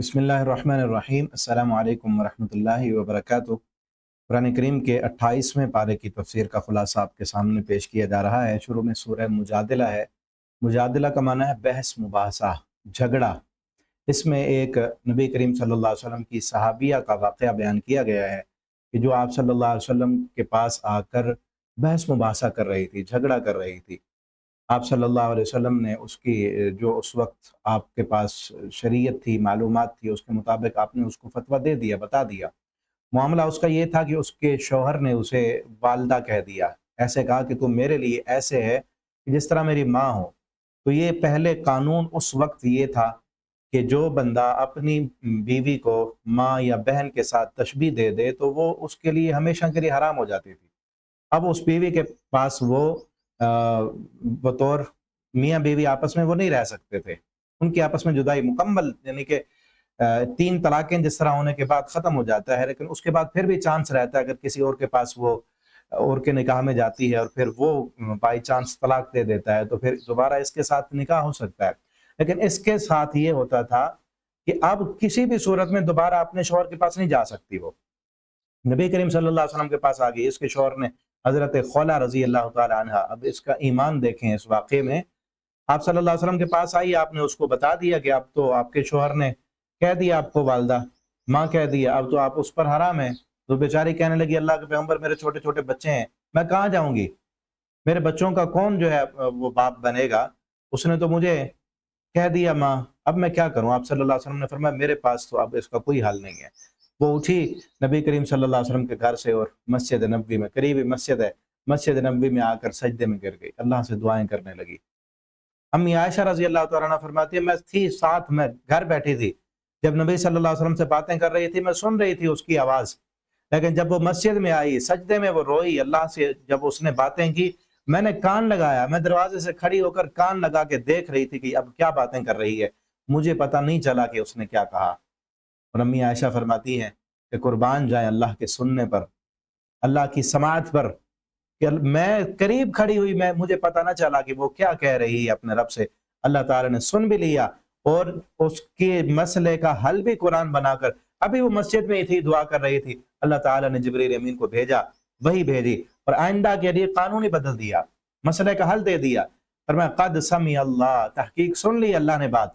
بسم اللہ الرحمن الرحیم السلام علیکم ورحمۃ اللہ وبرکاتہ۔ قرآن کریم کے 28ویں پارے کی تفسیر کا خلاصہ آپ کے سامنے پیش کیا جا رہا ہے۔ شروع میں سورہ مجادلہ ہے۔ مجادلہ کا معنی ہے بحث مباحثہ، جھگڑا۔ اس میں ایک نبی کریم صلی اللہ علیہ وسلم کی صحابیہ کا واقعہ بیان کیا گیا ہے کہ جو آپ صلی اللہ علیہ وسلم کے پاس آ کر بحث مباحثہ کر رہی تھی، جھگڑا کر رہی تھی۔ آپ صلی اللہ علیہ وسلم نے اس کی جو اس وقت آپ کے پاس شریعت تھی، معلومات تھی، اس کے مطابق آپ نے اس کو فتویٰ دے دیا، بتا دیا۔ معاملہ اس کا یہ تھا کہ اس کے شوہر نے اسے والدہ کہہ دیا، ایسے کہا کہ تم میرے لیے ایسے ہے کہ جس طرح میری ماں ہو۔ تو یہ پہلے قانون اس وقت یہ تھا کہ جو بندہ اپنی بیوی کو ماں یا بہن کے ساتھ تشبیہ دے دے تو وہ اس کے لیے ہمیشہ کے لیے حرام ہو جاتی تھی۔ اب اس بیوی کے پاس وہ بطور میاں بیوی آپس میں وہ نہیں رہ سکتے تھے، ان کی آپس میں جدائی مکمل، یعنی کہ 3 طلاقیں جس طرح ہونے کے بعد ختم ہو جاتا ہے، لیکن اس کے بعد پھر بھی چانس رہتا ہے اگر کسی اور کے پاس وہ اور کے نکاح میں جاتی ہے اور پھر وہ بائی چانس طلاق دے دیتا ہے تو پھر دوبارہ اس کے ساتھ نکاح ہو سکتا ہے۔ لیکن اس کے ساتھ یہ ہوتا تھا کہ اب کسی بھی صورت میں دوبارہ اپنے شوہر کے پاس نہیں جا سکتی۔ وہ نبی کریم صلی اللہ علیہ وسلم کے پاس آ گئی، اس کے شوہر نے حضرت خولہ رضی اللہ تعالی عنہ، اب اس کا ایمان دیکھیں اس واقعے میں۔ آپ صلی اللہ علیہ وسلم کے پاس آئی، آپ نے اس کو بتا دیا کہ اب تو آپ کے شوہر نے کہہ دیا آپ کو والدہ، ماں کہہ دیا، اب تو آپ اس پر حرام ہیں۔ تو بیچاری کہنے لگی اللہ کے پیغمبر میرے چھوٹے چھوٹے بچے ہیں، میں کہاں جاؤں گی، میرے بچوں کا کون جو ہے وہ باپ بنے گا، اس نے تو مجھے کہہ دیا ماں، اب میں کیا کروں۔ آپ صلی اللہ علیہ وسلم نے فرمایا میرے پاس تو اب اس کا کوئی حل نہیں ہے۔ وہ اٹھی نبی کریم صلی اللہ علیہ وسلم کے گھر سے اور مسجد نبوی میں، قریبی مسجد ہے، مسجد نبوی میں آ کر سجدے میں گر گئی، اللہ سے دعائیں کرنے لگی۔ امی عائشہ رضی اللہ تعالیٰ عنہ فرماتی ہے میں تھی ساتھ، میں گھر بیٹھی تھی جب نبی صلی اللہ علیہ وسلم سے باتیں کر رہی تھی، میں سن رہی تھی اس کی آواز، لیکن جب وہ مسجد میں آئی، سجدے میں وہ روئی، اللہ سے جب اس نے باتیں کی، میں نے کان لگایا، میں دروازے سے کھڑی ہو کر کان لگا کے دیکھ رہی تھی کہ اب کیا باتیں کر رہی ہے، مجھے پتہ نہیں چلا کہ اس نے کیا کہا۔ اور امی عائشہ فرماتی ہیں کہ قربان جائیں اللہ کے سننے پر، اللہ کی سماعت پر، کہ میں قریب کھڑی ہوئی، مجھے پتہ نہ چلا کہ وہ کیا کہہ رہی ہے اپنے رب سے۔ اللہ تعالیٰ نے سن بھی لیا اور اس کے مسئلے کا حل بھی قرآن بنا کر، ابھی وہ مسجد میں ہی تھی، دعا کر رہی تھی، اللہ تعالیٰ نے جبریل امین کو بھیجا، وہی بھیجی اور آئندہ کے لیے قانون ہی بدل دیا، مسئلے کا حل دے دیا۔ فرمایا قد سمع اللہ، تحقیق سن لی اللہ نے بات،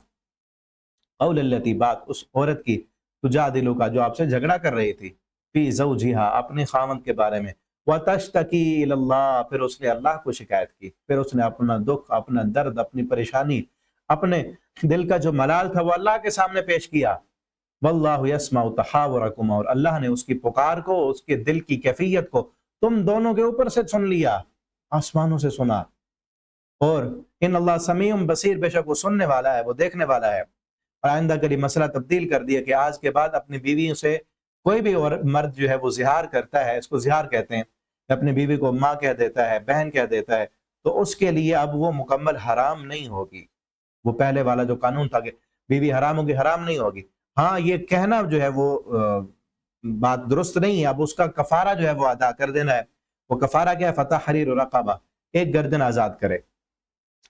قول التی، بات اس عورت کی، تجادلو کا، جو آپ سے جھگڑا کر رہی تھی، فی زوجہا، اپنے خاوند کے بارے میں، وتشتکی الی اللہ، پھر اس نے اللہ کو شکایت کی، پھر اس نے اپنا دکھ، اپنا درد، اپنی پریشانی، اپنے دل کا جو ملال تھا وہ اللہ کے سامنے پیش کیا۔ واللہ یسمع تحاورکم، اور اللہ نے اس کی پکار کو، اس کے دل کی کیفیت کو تم دونوں کے اوپر سے سن لیا، آسمانوں سے سنا۔ اور ان اللہ سمیع بصیر، بے شک وہ سننے والا ہے، وہ دیکھنے والا ہے۔ اور آئندہ کے لیے مسئلہ تبدیل کر دیا کہ آج کے بعد اپنی بیویوں سے کوئی بھی اور مرد جو ہے وہ زہار کرتا ہے، اس کو زہار کہتے ہیں، اپنی بیوی کو ماں کہہ دیتا ہے، بہن کہہ دیتا ہے، تو اس کے لیے اب وہ مکمل حرام نہیں ہوگی۔ وہ پہلے والا جو قانون تھا کہ بیوی حرام ہوگی، حرام نہیں ہوگی۔ ہاں یہ کہنا جو ہے وہ بات درست نہیں ہے، اب اس کا کفارہ جو ہے وہ ادا کر دینا ہے۔ وہ کفارہ کیا ہے؟ فتحریر رقبہ، ایک گردن آزاد کرے۔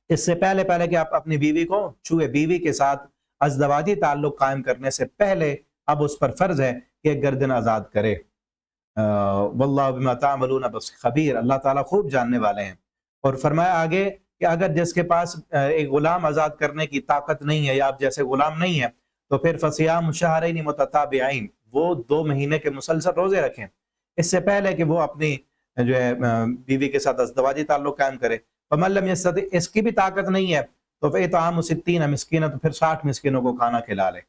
اس سے پہلے کہ آپ اپنی بیوی کو چھوئے، بیوی کے ساتھ ازدواجی تعلق قائم کرنے سے پہلے اب اس پر فرض ہے کہ ایک گردن آزاد کرے۔ واللہ بما تعملون خبیر، اللہ تعالیٰ خوب جاننے والے ہیں۔ اور فرمایا آگے کہ اگر جس کے پاس ایک غلام آزاد کرنے کی طاقت نہیں ہے یا آپ جیسے غلام نہیں ہے تو پھر فصیام شہرین متتابعین، وہ 2 مہینے کے مسلسل روزے رکھیں، اس سے پہلے کہ وہ اپنی جو ہے بیوی کے ساتھ ازدواجی تعلق قائم کرے۔ فمن لم یستطع، اس کی بھی طاقت نہیں ہے تو فاطعام 60 مسکینا، تو پھر 60 مسکینوں کو کھانا کھلا لے۔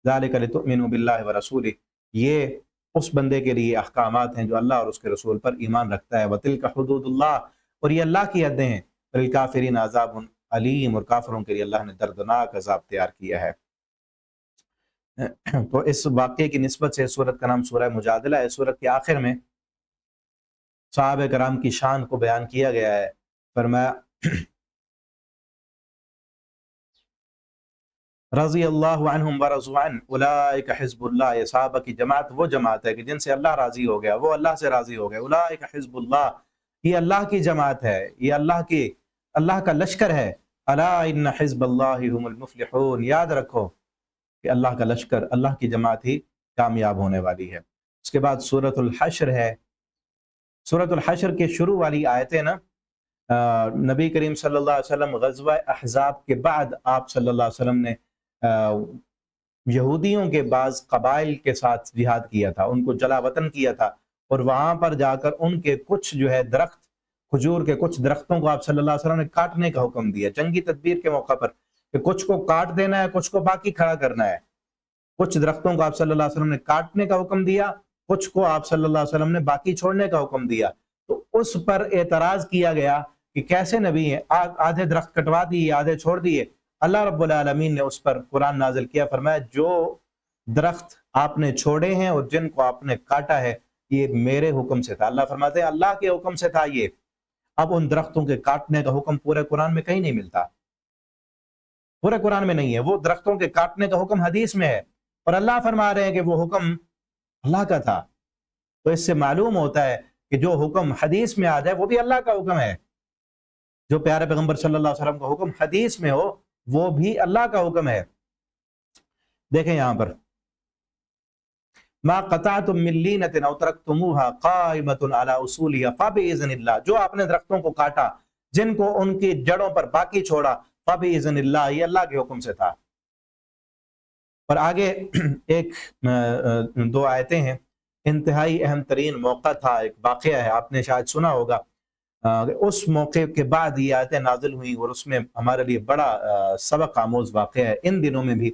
ذالک لتؤمنوا باللہ ورسولہ، یہ اس بندے کے لیے احکامات ہیں جو اللہ اور اس کے رسول پر ایمان رکھتا ہے۔ وتلک حدود اللہ، اور یہ اللہ کی حدیں ہیں۔ للکافرین عذاب علیم، اور کافروں کے لیے اللہ نے دردناک عذاب تیار کیا ہے۔ تو اس واقعے کی نسبت سے سورت کا نام سورہ مجادلہ ہے۔ سورت کے آخر میں صحابہ کرام کی شان کو بیان کیا گیا ہے۔ فرمایا رضی اللہ عنہم ورضوا عنہ اولئک حزب اللہ، یہ صحابہ کی جماعت وہ جماعت ہے کہ جن سے اللہ راضی ہو گیا، وہ اللہ سے راضی ہو گئے۔ اولئک حزب اللہ، یہ اللہ کی جماعت ہے، یہ اللہ کا لشکر ہے۔ الا ان حزب اللہ هم المفلحون، یاد رکھو کہ اللہ کا لشکر، اللہ کی جماعت ہی کامیاب ہونے والی ہے۔ اس کے بعد سورۃ الحشر ہے۔ سورۃ الحشر کے شروع والی آیتیں نا، نبی کریم صلی اللہ علیہ وسلم غزوہ احزاب کے بعد آپ صلی اللہ علیہ وسلم نے یہودیوں کے بعض قبائل کے ساتھ جہاد کیا تھا، ان کو جلا وطن کیا تھا، اور وہاں پر جا کر ان کے کچھ جو ہے درخت، کھجور کے کچھ درختوں کو آپ صلی اللہ علیہ وسلم نے کاٹنے کا حکم دیا جنگی تدبیر کے موقع پر، کہ کچھ کو کاٹ دینا ہے، کچھ کو باقی کھڑا کرنا ہے۔ کچھ درختوں کو آپ صلی اللہ علیہ وسلم نے کاٹنے کا حکم دیا، کچھ کو آپ صلی اللہ علیہ وسلم نے باقی چھوڑنے کا حکم دیا۔ تو اس پر اعتراض کیا گیا کہ کیسے نبی ہیں، آدھے درخت کٹوا دیے، آدھے چھوڑ دیے۔ اللہ رب العالمین نے اس پر قرآن نازل کیا، فرمایا جو درخت آپ نے چھوڑے ہیں اور جن کو آپ نے کاٹا ہے یہ میرے حکم سے تھا۔ اللہ فرماتے ہیں اللہ کے حکم سے تھا یہ۔ اب ان درختوں کے کاٹنے کا حکم پورے قرآن میں کہیں نہیں ملتا، پورے قرآن میں نہیں ہے۔ وہ درختوں کے کاٹنے کا حکم حدیث میں ہے، اور اللہ فرما رہے ہیں کہ وہ حکم اللہ کا تھا۔ تو اس سے معلوم ہوتا ہے کہ جو حکم حدیث میں آ جائے وہ بھی اللہ کا حکم ہے، جو پیارے پیغمبر صلی اللہ علیہ وسلم کا حکم حدیث میں ہو وہ بھی اللہ کا حکم ہے۔ دیکھیں یہاں پر ما قطعتم من لینۃ او ترکتموها قائمۃ علی اصولها فباذن اللہ، جو آپ نے درختوں کو کاٹا، جن کو ان کی جڑوں پر باقی چھوڑا، فباذن اللہ، یہ اللہ کے حکم سے تھا۔ اور آگے ایک دو آیتیں ہیں، انتہائی اہم ترین موقع تھا، ایک واقعہ ہے، آپ نے شاید سنا ہوگا۔ اس موقع کے بعد یہ آیتیں نازل ہوئیں، اور اس میں ہمارے لیے بڑا سبق آموز واقعہ ہے ان دنوں میں بھی،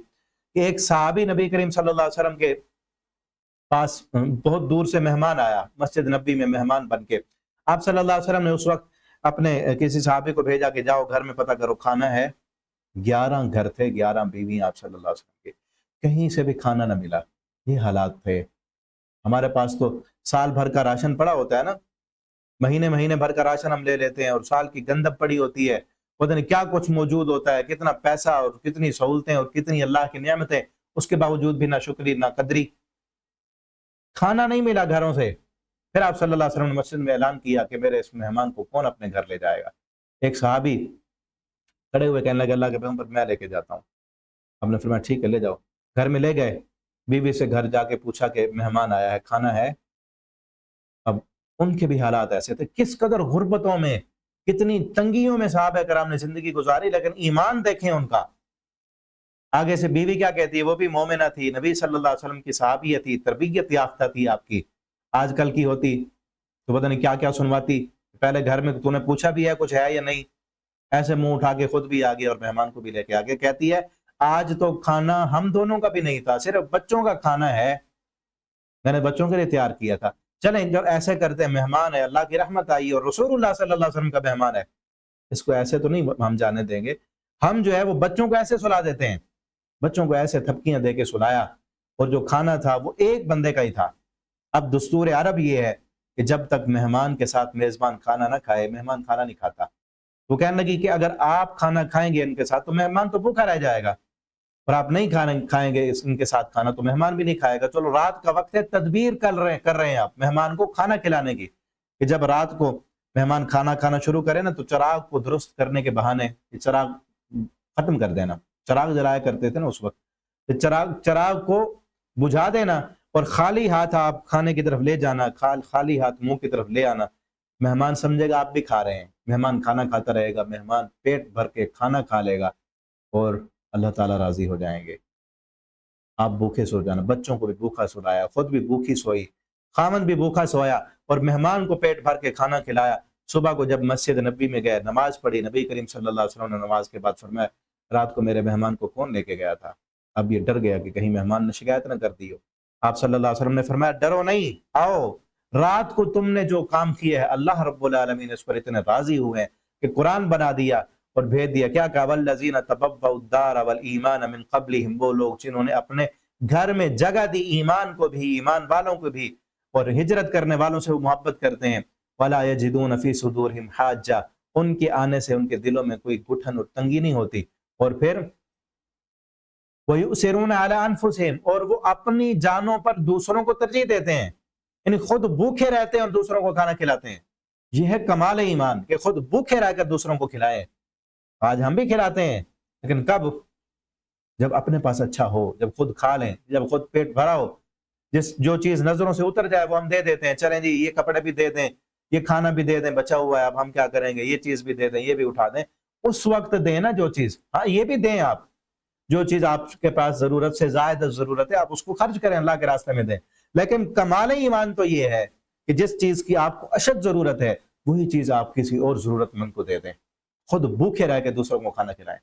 کہ ایک صحابی نبی کریم صلی اللہ علیہ وسلم کے پاس بہت دور سے مہمان آیا، مسجد نبی میں مہمان بن کے۔ آپ صلی اللہ علیہ وسلم نے اس وقت اپنے کسی صحابی کو بھیجا کہ جاؤ گھر میں پتہ کرو کھانا ہے۔ 11 گھر تھے، 11 بیوی آپ صلی اللہ علیہ وسلم کے، کہیں سے بھی کھانا نہ ملا۔ یہ حالات تھے۔ ہمارے پاس تو سال بھر کا راشن پڑا ہوتا ہے نا، مہینے بھر کا راشن ہم لے لیتے ہیں، اور سال کی گندم پڑی ہوتی ہے، پتہ نہیں کیا کچھ موجود ہوتا ہے، کتنا پیسہ اور کتنی سہولتیں اور کتنی اللہ کی نعمتیں، اس کے باوجود بھی نہ شکری نہ قدری۔ کھانا نہیں ملا گھروں سے۔ پھر آپ صلی اللہ علیہ وسلم نے مسجد میں اعلان کیا کہ میرے اس مہمان کو کون اپنے گھر لے جائے گا۔ ایک صحابی کھڑے ہوئے کہنے لگے اللہ کے پیغمبر میں لے کے جاتا ہوں۔ ہم نے فرمایا ٹھیک ہے لے جاؤ۔ گھر میں لے گئے، بیوی سے گھر جا کے پوچھا کہ مہمان آیا ہے، کھانا ہے۔ اب ان کے بھی حالات ایسے تھے، کس قدر غربتوں میں، کتنی تنگیوں میں صحابہ کرام نے زندگی گزاری، لیکن ایمان دیکھیں ان کا۔ آگے سے بیوی کیا کہتی ہے، وہ بھی مومنہ تھی، نبی صلی اللہ علیہ وسلم کی صحابیہ تھی، تربیت یافتہ تھی آپ کی۔ آج کل کی ہوتی تو پتہ نہیں کیا کیا سنواتی، پہلے گھر میں تو نے پوچھا بھی ہے کچھ ہے یا نہیں، ایسے منہ اٹھا کے خود بھی آگے اور مہمان کو بھی لے کے آگے۔ کہتی ہے آج تو کھانا ہم دونوں کا بھی نہیں تھا، صرف بچوں کا کھانا ہے، میں نے بچوں کے لیے تیار کیا تھا۔ چلیں جب ایسے کرتے ہیں، مہمان ہے، اللہ کی رحمت آئی اور رسول اللہ صلی اللہ علیہ وسلم کا مہمان ہے، اس کو ایسے تو نہیں ہم جانے دیں گے۔ ہم جو ہے وہ بچوں کو ایسے سلا دیتے ہیں، بچوں کو ایسے تھپکیاں دے کے سلایا، اور جو کھانا تھا وہ ایک بندے کا ہی تھا۔ اب دستور عرب یہ ہے کہ جب تک مہمان کے ساتھ میزبان کھانا نہ کھائے، مہمان کھانا نہیں کھاتا۔ وہ کہنے لگی کہ اگر آپ کھانا کھائیں گے ان کے ساتھ تو مہمان تو بھوکا رہ جائے گا، اور آپ نہیں کھائیں گے ان کے ساتھ کھانا تو مہمان بھی نہیں کھائے گا۔ چلو رات کا وقت ہے، تدبیر کر رہے ہیں آپ مہمان کو کھانا کھلانے کی، کہ جب رات کو مہمان کھانا کھانا شروع کرے نا تو چراغ کو درست کرنے کے بہانے چراغ ختم کر دینا۔ چراغ جلایا کرتے تھے نا اس وقت، چراغ کو بجھا دینا، اور خالی ہاتھ آپ کھانے کی طرف لے جانا، خالی ہاتھ منہ کی طرف لے آنا۔ مہمان سمجھے گا آپ بھی کھا رہے ہیں، مہمان کھانا کھاتا رہے گا، مہمان پیٹ بھر کے کھانا کھا لے گا، اور اللہ تعالیٰ راضی ہو جائیں گے۔ آپ بھوکے سو جانا، بچوں کو بھی بھوکا سلایا، خود بھی بھوکی سوئی، خامند بھی بھوکا سویا، اور مہمان کو پیٹ بھر کے کھانا کھلایا۔ صبح کو جب مسجد نبی میں گئے، نماز پڑھی، نبی کریم صلی اللہ علیہ وسلم نے نماز کے بعد فرمایا رات کو میرے مہمان کو کون لے کے گیا تھا؟ اب یہ ڈر گیا کہ کہیں مہمان نے شکایت نہ کر دی ہو۔ آپ صلی اللہ علیہ وسلم نے فرمایا ڈرو نہیں، آؤ، رات کو تم نے جو کام کیا ہے اللہ رب العالمین اس پر اتنے راضی ہوئے ہیں کہ قرآن بنا دیا اور بھیج دیا۔ کیا کہا والذین تبوؤا الدار والایمان من قبلہم، وہ لوگ جنہوں نے اپنے گھر میں جگہ دی ایمان کو بھی، ایمان والوں کو بھی، اور ہجرت کرنے والوں سے وہ محبت کرتے ہیں۔ ولا یجدون فی صدورہم حاجہ، ان کے آنے سے ان کے دلوں میں کوئی گٹھن اور تنگی نہیں ہوتی۔ اور پھر وَيُؤْثِرُونَ عَلَىٰ أَنفُسِهِمْ، اور وہ اپنی جانوں پر دوسروں کو ترجیح دیتے ہیں، یعنی خود بھوکے رہتے ہیں اور دوسروں کو کھانا کھلاتے ہیں۔ یہ ہے کمال ایمان کہ خود بھوکے رہ کر دوسروں کو کھلائیں۔ آج ہم بھی کھلاتے ہیں، لیکن کب؟ جب اپنے پاس اچھا ہو، جب خود کھا لیں، جب خود پیٹ بھرا ہو، جو چیز نظروں سے اتر جائے وہ ہم دے دیتے ہیں، چلیں جی یہ کپڑے بھی دے دیں، یہ کھانا بھی دے دیں، بچا ہوا ہے اب ہم کیا کریں گے، یہ چیز بھی دے دیں، یہ بھی اٹھا دیں، اس وقت دیں نا جو چیز، ہاں یہ بھی دیں آپ، جو چیز آپ کے پاس ضرورت سے زائد ضرورت ہے آپ اس کو خرچ کریں، اللہ کے راستے میں دیں۔ لیکن کمال ایمان تو یہ ہے کہ جس چیز کی آپ کو اشد ضرورت ہے وہی چیز آپ کسی اور ضرورت مند کو دے دیں، خود بھوکے رہ کے دوسروں کو کھانا کھلائیں۔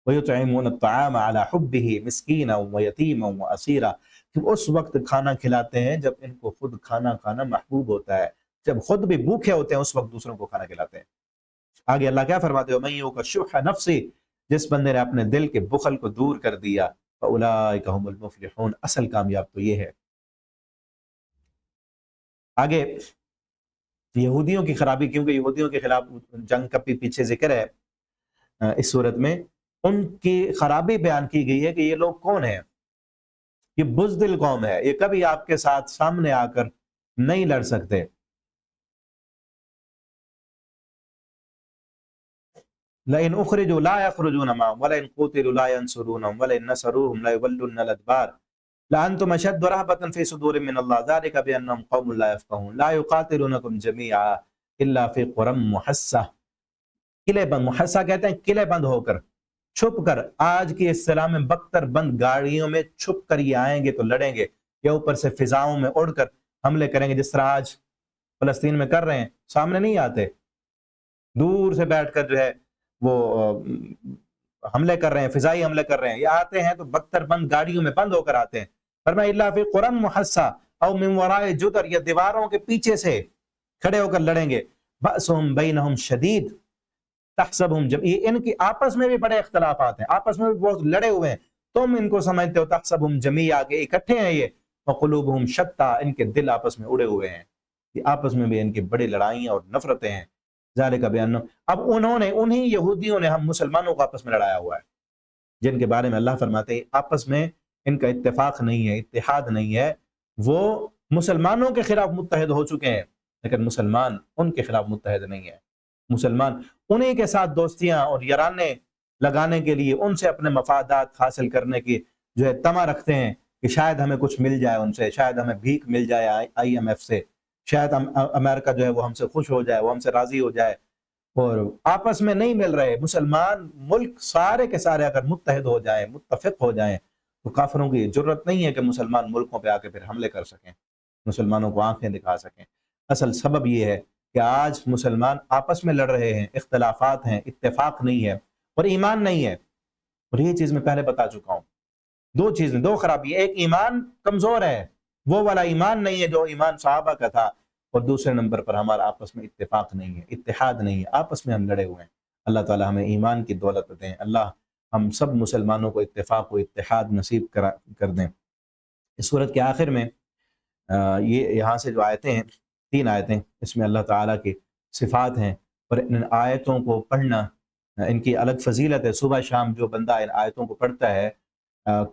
وَيُطْعِمُونَ الطَّعَامَ عَلَى حُبِّهِ مِسْكِينًا وَيَتِيمًا وَأَسِيرًا، کہ اس وقت کھانا کھلاتے ہیں جب ان کو خود کھانا کھانا محبوب ہوتا ہے، جب خود بھی بھوکے ہوتے ہیں اس وقت دوسروں کو کھانا کھلاتے ہیں۔ آگے اللہ کیا فرماتے ہو، مَن يُوقَ شُحَّ نَفْسِهِ، جس بندے نے اپنے دل کے بخل کو دور کر دیا، فَأُولَٰئِکَ هُمُ الْمُفْلِحُونَ، اصل کامیاب تو یہ ہے۔ آگے یہودیوں کی خرابی، کیونکہ یہودیوں کے خلاف جنگ کا بھی پیچھے ذکر ہے اس صورت میں، ان کی خرابی بیان کی گئی ہے کہ یہ لوگ کون ہیں، یہ بزدل قوم ہے، یہ کبھی آپ کے ساتھ سامنے آ کر نہیں لڑ سکتے۔ لئن اخرجوا لا يخرجون معهم ولئن قتلوا لا ينصرونهم ولئن نصروهم لا يولون الادبار لانتم اشد رهبة في صدور من الله ذلك بانهم قوم لا يفقهون لا يقاتلونكم جميعا الا في قرى محصة، قلعے بند، محصہ کہتے ہیں قلعے بند ہو کر، چھپ کر، آج کی اصطلاح میں بختر بند گاڑیوں میں چھپ کر یہ آئیں گے تو لڑیں گے، یا اوپر سے فضاؤں میں اڑ کر حملے کریں گے، جس طرح آج فلسطین میں کر رہے ہیں، سامنے نہیں آتے، دور سے بیٹھ کر جو ہے وہ حملے کر رہے ہیں، فضائی حملے کر رہے ہیں، یہ آتے ہیں تو بختر بند گاڑیوں میں بند ہو کر آتے ہیں۔ فرمایا الا فی قرى محصہ او من وراء جدر، یا دیواروں کے پیچھے سے کھڑے ہو کر لڑیں گے۔ بأسهم بینہم شدید تحسبهم جب، یہ ان کی آپس میں بھی بڑے اختلافات ہیں، آپس میں بھی بہت لڑے ہوئے ہیں، تم ان کو سمجھتے ہو تحسبهم جمیعا کہ اکٹھے ہیں یہ، وقلوبهم شتى ان کے دل آپس میں اڑے ہوئے ہیں، یہ آپس میں بھی ان کی بڑی لڑائیاں اور نفرتیں ہیں۔ ذالک بانہم، اب انہیں یہودیوں نے ہم مسلمانوں کو آپس میں لڑایا ہوا ہے، جن کے بارے میں اللہ فرماتے ہیں آپس میں ان کا اتفاق نہیں ہے، اتحاد نہیں ہے، وہ مسلمانوں کے خلاف متحد ہو چکے ہیں لیکن مسلمان ان کے خلاف متحد نہیں ہے۔ مسلمان انہیں کے ساتھ دوستیاں اور یارانے لگانے کے لیے، ان سے اپنے مفادات حاصل کرنے کی جو ہے تما رکھتے ہیں کہ شاید ہمیں کچھ مل جائے ان سے، شاید ہمیں بھیک مل جائے IMF سے، شاید امریکہ جو ہے وہ ہم سے خوش ہو جائے، وہ ہم سے راضی ہو جائے، اور آپس میں نہیں مل رہے۔ مسلمان ملک سارے کے سارے اگر متحد ہو جائیں، متفق ہو جائیں، تو کافروں کی ضرورت نہیں ہے کہ مسلمان ملکوں پہ آ کے پھر حملے کر سکیں، مسلمانوں کو آنکھیں دکھا سکیں۔ اصل سبب یہ ہے کہ آج مسلمان آپس میں لڑ رہے ہیں، اختلافات ہیں، اتفاق نہیں ہے اور ایمان نہیں ہے، اور یہ چیز میں پہلے بتا چکا ہوں۔ دو چیزیں، دو خرابی، ایک ایمان کمزور ہے، وہ والا ایمان نہیں ہے جو ایمان صحابہ کا تھا، اور دوسرے نمبر پر ہمارا آپس میں اتفاق نہیں ہے، اتحاد نہیں ہے، آپس میں ہم لڑے ہوئے ہیں۔ اللہ تعالی ہمیں ایمان کی دولت دیں، اللہ ہم سب مسلمانوں کو اتفاق و اتحاد نصیب کر دیں۔ اس صورت کے آخر میں یہ یہاں سے جو آیتیں ہیں، 3 آیتیں، اس میں اللہ تعالیٰ کی صفات ہیں، اور ان آیتوں کو پڑھنا ان کی الگ فضیلت ہے۔ صبح شام جو بندہ ان آیتوں کو پڑھتا ہے،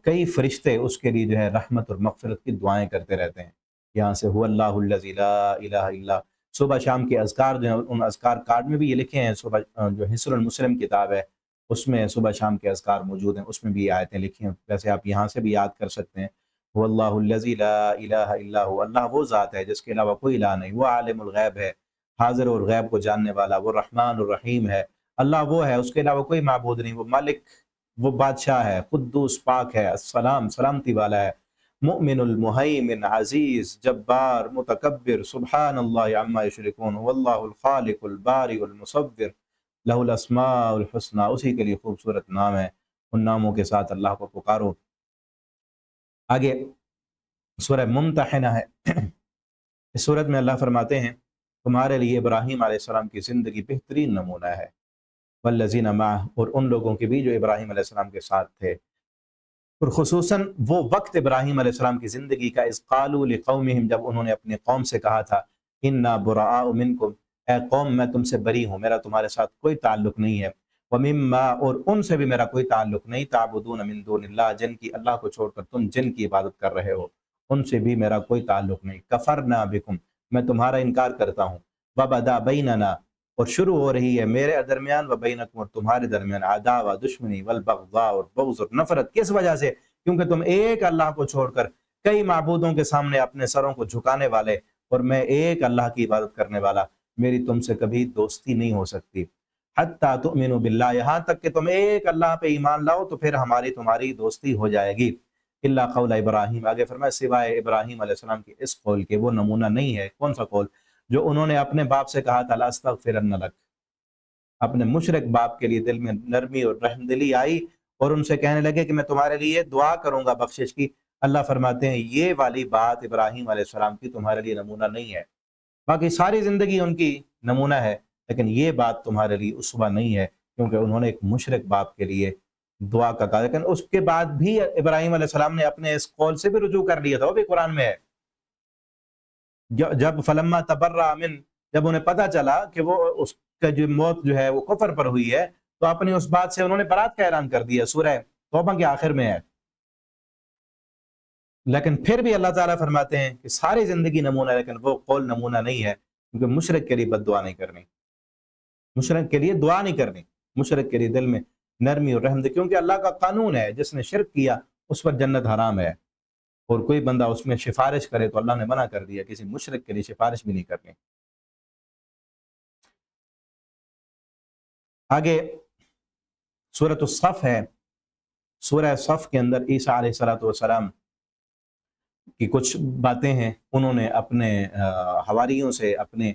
کئی فرشتے اس کے لیے جو ہے رحمت اور مغفرت کی دعائیں کرتے رہتے ہیں۔ یہاں سے هو اللہ الذی لا الہ الا، صبح شام کے اذکار جو ہیں، ان اذکار کارڈ میں بھی یہ لکھے ہیں، صبح جو حصن المسلم کتاب ہے اس میں صبح شام کے اذکار موجود ہیں، اس میں بھی یہ آیتیں لکھی ہیں، ویسے آپ یہاں سے بھی یاد کر سکتے ہیں۔ هو اللہ الذی لا الہ الا هو، اللہ وہ ذات ہے جس کے علاوہ کوئی الہ نہیں، وہ عالم الغیب ہے، حاضر اور غیب کو جاننے والا، وہ رحمان الرحیم ہے، اللہ وہ ہے، اس کے علاوہ کوئی معبود نہیں، وہ مالک، وہ بادشاہ ہے، قدوس پاک ہے، السلام سلامتی والا ہے، مؤمن المہیمن عزیز جبار متکبر، سبحان اللہ عما یشرکون، واللہ الخالق البارئ المصور، لہ الاسماء الحسنی، اسی کے لیے خوبصورت نام ہے، ان ناموں کے ساتھ اللہ کو پکارو۔ آگے سورہ ممتحنہ ہے، اس سورت میں اللہ فرماتے ہیں تمہارے لیے ابراہیم علیہ السلام کی زندگی بہترین نمونہ ہے، والذین معہ، اور ان لوگوں کے بھی جو ابراہیم علیہ السلام کے ساتھ تھے، اور خصوصاً وہ وقت ابراہیم علیہ السلام کی زندگی کا، اذ قالوا لقومہم، جب انہوں نے اپنی قوم سے کہا تھا، انا براء منکم، اے قوم میں تم سے بری ہوں، میرا تمہارے ساتھ کوئی تعلق نہیں ہے، ومما، اور ان سے بھی میرا کوئی تعلق نہیں، تعبدون من دون اللہ، جن کی اللہ کو چھوڑ کر تم جن کی عبادت کر رہے ہو، ان سے بھی میرا کوئی تعلق نہیں، کفرنا بکم، میں تمہارا انکار کرتا ہوں، وبدا بیننا، اور شروع ہو رہی ہے میرے درمیان و بینکم، اور تمہارے درمیان، عداوہ، دشمنی، والبغضاء، اور بغض اور نفرت۔ کس وجہ سے؟ کیونکہ تم ایک اللہ کو چھوڑ کر کئی معبودوں کے سامنے اپنے سروں کو جھکانے والے، اور میں ایک اللہ کی عبادت کرنے والا، میری تم سے کبھی دوستی نہیں ہو سکتی۔ حتیٰ تؤمنوا باللہ، یہاں تک کہ تم ایک اللہ پہ ایمان لاؤ تو پھر ہماری تمہاری دوستی ہو جائے گی۔ الا قول ابراہیم، آگے فرمایا سوائے ابراہیم علیہ السلام کے اس قول کے، وہ نمونہ نہیں ہے۔ کون سا قول؟ جو انہوں نے اپنے باپ سے کہا تھا لاستغفرن لک، اپنے مشرک باپ کے لیے دل میں نرمی اور رحم دلی آئی اور ان سے کہنے لگے کہ میں تمہارے لیے دعا کروں گا بخشش کی۔ اللہ فرماتے ہیں یہ والی بات ابراہیم علیہ السلام کی تمہارے لیے نمونہ نہیں ہے، باقی ساری زندگی ان کی نمونہ ہے، لیکن یہ بات تمہارے لیے اسوہ نہیں ہے، کیونکہ انہوں نے ایک مشرک باپ کے لیے دعا کا کہا۔ لیکن اس کے بعد بھی ابراہیم علیہ السلام نے اپنے اس قول سے بھی رجوع کر لیا تھا، وہ بھی قرآن میں ہے۔ جب فلما تبرأ من، جب انہیں پتہ چلا کہ وہ اس کا جو موت جو ہے وہ کفر پر ہوئی ہے، تو اپنی اس بات سے انہوں نے برات کا اعلان کر دیا، سورہ توبہ کے آخر میں ہے۔ لیکن پھر بھی اللہ تعالیٰ فرماتے ہیں کہ ساری زندگی نمونہ ہے، لیکن وہ قول نمونہ نہیں ہے، کیونکہ مشرک کے لیے بد دعا نہیں کرنی، مشرک کے لیے دعا نہیں کرنی، مشرک کے لیے دل میں نرمی اور رحم دے، کیونکہ اللہ کا قانون ہے جس نے شرک کیا اس پر جنت حرام ہے، اور کوئی بندہ اس میں سفارش کرے تو اللہ نے منع کر دیا، کسی مشرک کے لیے سفارش بھی نہیں کرنی۔ آگے سورۃ الصف ہے، سورہ صف کے اندر عیسیٰ علیہ السلام کی کچھ باتیں ہیں، انہوں نے اپنے حواریوں سے، اپنے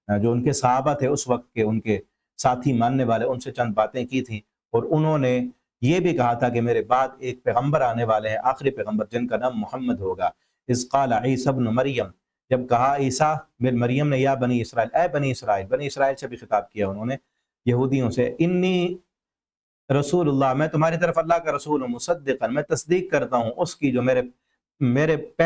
جو ان کے صحابہ تھے اس وقت کے، ان کے ساتھی ماننے والے، ان سے چند باتیں کی تھیں، اور انہوں نے یہ بھی کہا تھا کہ میرے بعد ایک پیغمبر آنے والے ہیں، آخری پیغمبر، جن کا نام محمد ہوگا۔ اذ قال عیسیٰ ابن مریم، جب کہا عیسیٰ بن مریم نے یا بنی اسرائیل، اے بنی اسرائیل، بنی اسرائیل سے بھی خطاب کیا انہوں نے، یہودیوں سے، انی رسول اللہ، میں تمہاری طرف اللہ کا رسول ہوں، مصدقا، میں تصدیق کرتا ہوں اس کی جو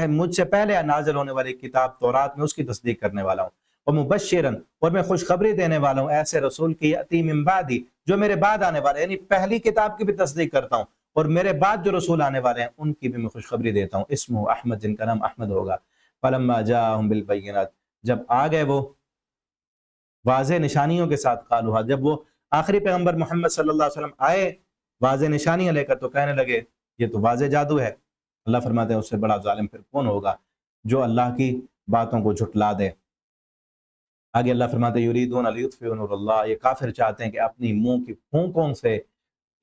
مجھ سے پہلے نازل ہونے والی کتاب تورات میں اس کی تصدیق کرنے والا ہوں، ومبشرا، اور میں خوشخبری دینے والا ہوں ایسے رسول کی یأتی من بعدی، جو میرے بعد آنے والے، یعنی پہلی کتاب کی بھی تصدیق کرتا ہوں، اور میرے بعد جو رسول آنے والے ہیں ان کی بھی میں خوشخبری دیتا ہوں، اسمہ احمد، جن کا نام احمد ہوگا۔ فلما جاءہم بالبینات، جب آ گئے وہ واضح نشانیوں کے ساتھ، قالوا، جب وہ آخری پیغمبر محمد صلی اللہ علیہ وسلم آئے واضح نشانیاں لے کر، تو کہنے لگے یہ تو واضح جادو ہے۔ اللہ فرماتے ہیں اس سے بڑا ظالم پھر کون ہوگا جو اللہ کی باتوں کو جھٹلا دے۔ آگے اللہ فرماتے ہیں یریدون لیطفئوا نور اللہ، یہ کافر چاہتے ہیں کہ اپنی منہ کی پھونکوں سے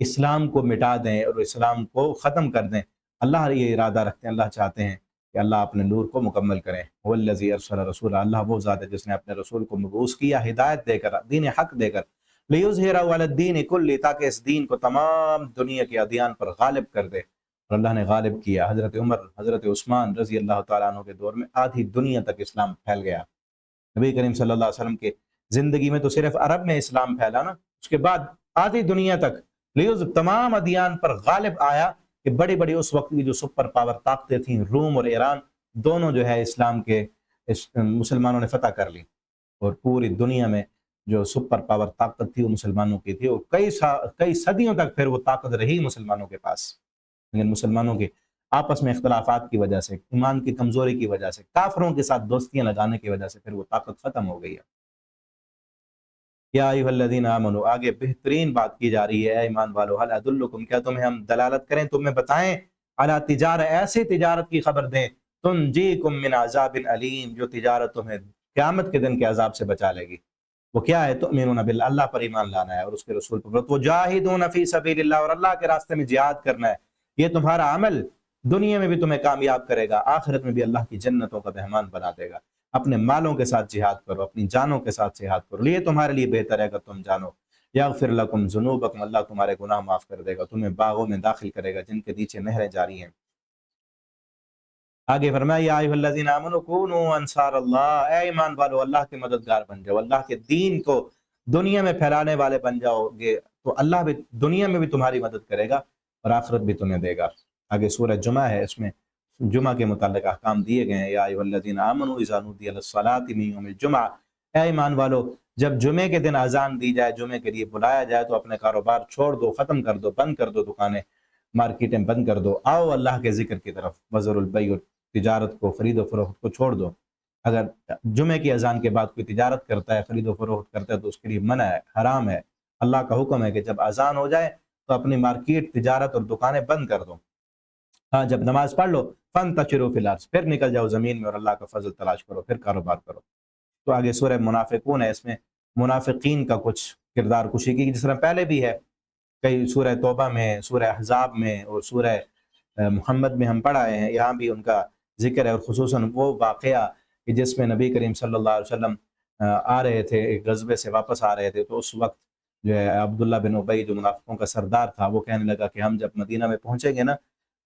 اسلام کو مٹا دیں اور اسلام کو ختم کر دیں۔ اللہ یہ ارادہ رکھتے ہیں، اللہ چاہتے ہیں کہ اللہ اپنے نور کو مکمل کریں۔ والذی ارسل رسولہ، اللہ وہ ذات ہے جس نے اپنے رسول کو مبعوث کیا ہدایت دے کر، دین حق دے کر، لیظہرہ علی الدین کلہ، تاکہ اس دین کو تمام دنیا کے ادیان پر غالب کر دے، اور اللہ نے غالب کیا۔ حضرت عمر، حضرت عثمان رضی اللہ تعالیٰ عنہ کے دور میں آدھی دنیا تک اسلام پھیل گیا۔ نبی کریم صلی اللہ علیہ وسلم کے زندگی میں تو صرف عرب میں اسلام پھیلا نا، اس کے بعد آدھی دنیا تک تمام ادیان پر غالب آیا، کہ بڑی بڑی اس وقت کی جو سپر پاور طاقتیں تھیں، روم اور ایران، دونوں جو ہے اسلام کے مسلمانوں نے فتح کر لی، اور پوری دنیا میں جو سپر پاور طاقت تھی وہ مسلمانوں کی تھی، اور کئی صدیوں تک پھر وہ طاقت رہی مسلمانوں کے پاس، لیکن مسلمانوں کے آپس میں اختلافات کی وجہ سے، ایمان کی کمزوری کی وجہ سے، کافروں کے ساتھ دوستیاں لگانے کی وجہ سے پھر وہ طاقت ختم ہو گئی ہے۔ یا ایھا الذین آمنوا، آگے بہترین بات کی جا رہی ہے، اے ایمان والو، هل ادلکم، کیا تمہیں ہم دلالت کریں، تمہیں بتائیں، علی تجارہ، ایسی تجارت کی خبر دیں، تنجیکم من عذاب علیم، جو تجارت تمہیں قیامت کے دن کے عذاب سے بچا لے گی۔ وہ کیا ہے؟ تؤمنون باللہ، اللہ پر ایمان لانا ہے اور اس کے رسول پر، وتجاہدون فی سبیل اللہ، اور اللہ کے راستے میں جہاد کرنا ہے۔ یہ تمہارا عمل دنیا میں بھی تمہیں کامیاب کرے گا، آخرت میں بھی اللہ کی جنتوں کا مہمان بنا دے گا۔ اپنے مالوں کے ساتھ جہاد کرو، اپنی جانوں کے ساتھ جہاد کرو، یہ تمہارے لیے بہتر ہے اگر تم جانو۔ یغفر لکم ذنوبکم، اللہ تمہارے گناہ معاف کر دے گا، تمہیں باغوں میں داخل کرے گا جن کے نیچے نہریں جاری ہیں۔ آگے فرمایا یا ایھا الذین آمنوا کونوا انصار اللہ، اے ایمان والو اللہ کے مددگار بن جاؤ، اللہ کے دین کو دنیا میں پھیلانے والے بن جاؤ گے تو اللہ بھی دنیا میں بھی تمہاری مدد کرے گا اور آخرت بھی تمہیں دے گا۔ آگے سورہ جمعہ ہے، اس میں جمعہ کے متعلق احکام دیے گئے ہیں۔ یا ایھا الذین آمنوا اذا نودی للصلاۃ من یوم الجمعہ، اے ایمان والو جب جمعے کے دن اذان دی جائے، جمعے کے لیے بلایا جائے تو اپنے کاروبار چھوڑ دو، ختم کر دو، بند کر دو، دکانیں مارکیٹیں بند کر دو، آؤ اللہ کے ذکر کی طرف، وذروا البیع، تجارت کو، خرید و فروخت کو چھوڑ دو۔ اگر جمعے کی اذان کے بعد کوئی تجارت کرتا ہے، خرید و فروخت کرتا ہے، تو اس کے لیے منع ہے، حرام ہے۔ اللہ کا حکم ہے کہ جب اذان ہو جائے تو اپنی مارکیٹ، تجارت اور دکانیں بند کر دو۔ ہاں، جب نماز پڑھ لو فانتشروا فی الارض، پھر نکل جاؤ زمین میں اور اللہ کا فضل تلاش کرو، پھر کاروبار کرو۔ تو آگے سورہ منافقون ہے، اس میں منافقین کا کچھ کردار کشی کی، جس طرح پہلے بھی ہے، کئی سورہ توبہ میں، سورہ احزاب میں اور سورہ محمد میں ہم پڑھ آئے ہیں، یہاں بھی ان کا ذکر ہے، اور خصوصاً وہ واقعہ کہ جس میں نبی کریم صلی اللہ علیہ وسلم آ رہے تھے، ایک غزوے سے واپس آ رہے تھے، تو اس وقت جو ہے عبداللہ بن ابی جو منافقوں کا سردار تھا، وہ کہنے لگا کہ ہم جب مدینہ میں پہنچیں گے نا